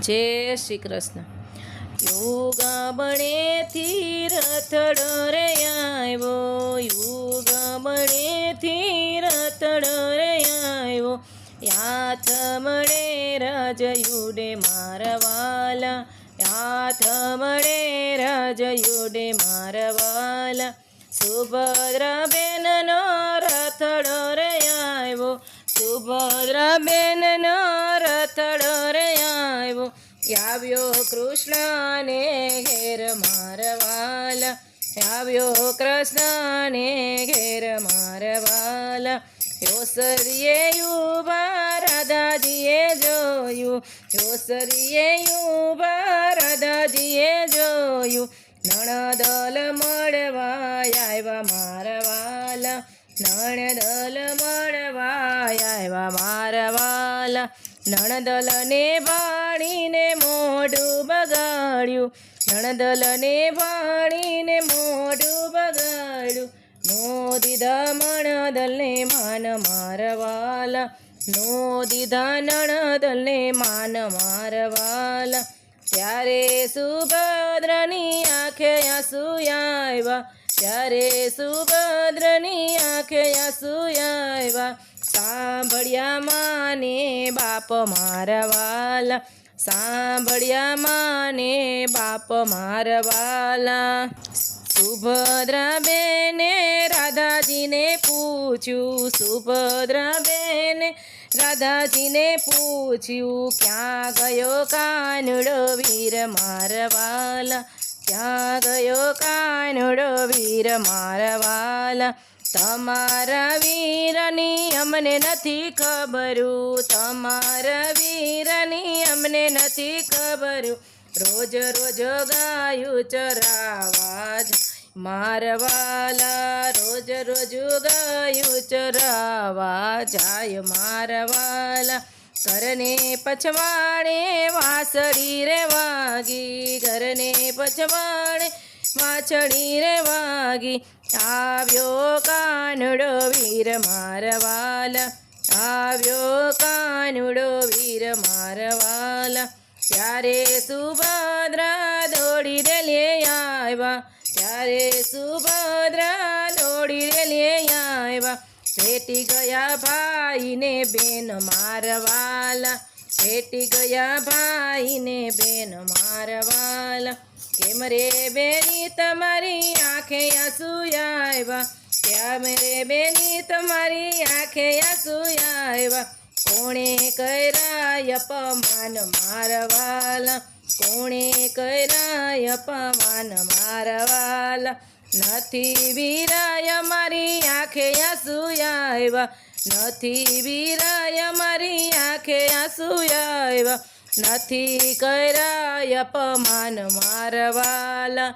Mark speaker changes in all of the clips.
Speaker 1: જય શ્રી કૃષ્ણ. યુગમણેથી રથડો રે આવ્યો, યુગમણેથી રથડો રે આવ્યો, હાથ મળે રાજયુડે મારવાલા, હાથ મળે રાજયુડે મારવાલા. સુભદ્રા બેનનો રથડો રે આવ્યો, સુભદ્રા બેનનો રથડો રે આવ્યો, આવ્યો કૃષ્ણને ઘેર મારવાલા, આવ્યો કૃષ્ણને ઘેર મારવાલા. યોસરીએ યુવા રાધાજીએ જોયું, યોસરીએ યુવા રાધાજીએ જોયું, નણદલ મળવા આવ્યા મારવાલા, નણદલ મળવા આવ્યા મારવાલા. નણદલને ભાણીને મોઢું બગાડ્યું, નણદલને ભાણીને મોઢું બગાડ્યું, નો દીધા મણદલને માન મારવાલા, નો દીધા નણદલને માન મારવાલા. ત્યારે સુભદ્રની આંખે આંસુ આવ્યા, ત્યારે સુભદ્રની આંખે આંસુ આવ્યા, સાંભળ્યા માને બાપ મારવાલા, સાંભળ્યા માને બાપ મારવાલા. સુભદ્રા બેને રાધાજીને પૂછ્યું, સુભદ્રા બેને રાધાજીને પૂછ્યું, ક્યાં ગયો કાનુડો વીર મારવાલા, ક્યાં ગયો કાનુડો વીર મારવાલા. તમારા વીરની અમને નથી ખબરું, તમારા વીરની અમને નથી ખબરું, રોજ રોજ ગાયું ચરાવા મારવાલા, રોજ રોજ ગાયું ચરાવા જાય મારવાલા. ઘરને પછવાડે વાસળી રે વાગી, ઘરને પછવાડે વાછડી રે વાગી, આવ્યો કાનુડો વીર મારવાલા, આવ્યો કાનુડો વીર મારવાલા. ત્યારે સુભદ્રા દોડીને લે આવ્યા, ત્યારે સુભદ્રા દોડીને લે આવ્યા, ભેટી ગયા ભાઈને બેન મારવાલા, ભેટી ગયા ભાઈને બેન મારવાલા. કેમ રે બેની તમારી આંખે આંસુ આવ્યા, કેમ રે બેની તમારી આંખે આંસુ આવ્યા, કોણે કર્યા અપમાન મારવાલા, કોણે કર્યા અપમાન મારવાલા. નથી વીરાય મારી આંખે આંસુ આવ્યા, નથી વીરાય મારી આંખે આંસુ આવ્યા, નથી કર્યા અપમાન મારવાલા,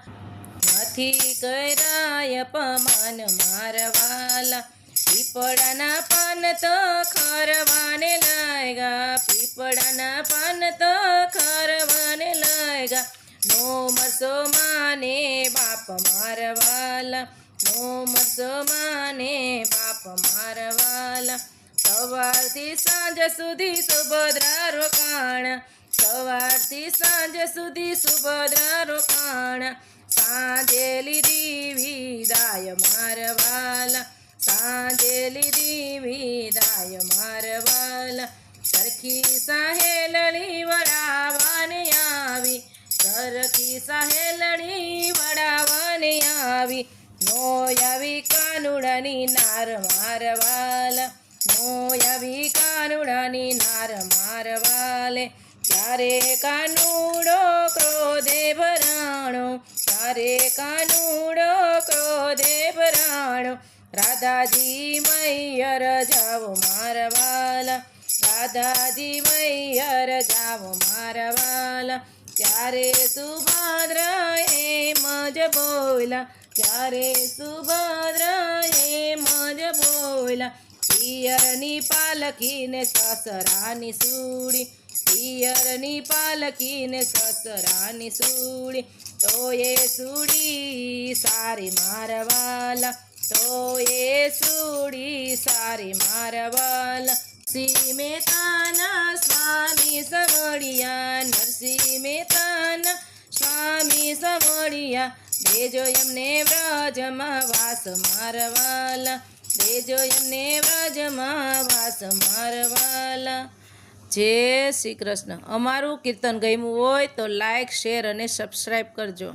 Speaker 1: નથી કર્યા અપમાન મારવાલા. પીપળાના પાન તો ખરવાને લાગ્યા, પીપળાના પાન તો ખરવાને લાગ્યા, નો મરસો માને બાપ મારવાલા, નો મરસો માને બાપ મારવાલા. સવારથી સાંજ સુધી સુભદ્રા રોકાણા, સવારથી સાંજ સુધી સુભદ્રા રોકાણા, સાંજે લીધી વિદાય મારવાલા, સાંજે લીધી વિદાય મારવાલા. સરખી સહેલણી વડાવાને આવી, સરખી સહેલણી વડાવાને આવી, નો આવી કાનુડાની નાર મારવાલા, નો આવી કાનુડાની નાર મારવાલે. ત્યારે કાનુડો ક્રોધે ભરાણો, ત્યારે કાનુડો ક્રોધે ભરાણો, રાધાજી મૈયર જાવ મારવાલા, રાધાજી મૈયર જાવ મારવાલા. ત્યારે સુભદ્રા એમ જ બોલા, ત્યારે સુભદ્રા એમ જ બોલા, પિયરની પાલકીને સસરાની સૂડી, પિયરની પાલકીને સસરાની સૂડી, તો એ સૂડી સારી મારવાલા, તો એ સૂડી સારી મારવાલા. નરસિંહ મહેતાના સ્વામી સમળિયા, નરસિંહ મહેતાના સ્વામી સમળિયા, દેજો એમને વ્રજમાં વાસ મારવાલા, દેજો એમને વ્રજમાં વાસ મારવાલા. જય શ્રી કૃષ્ણ. અમારું કીર્તન ગમ્યું હોય તો લાઈક, શેર અને સબસ્ક્રાઈબ કરજો.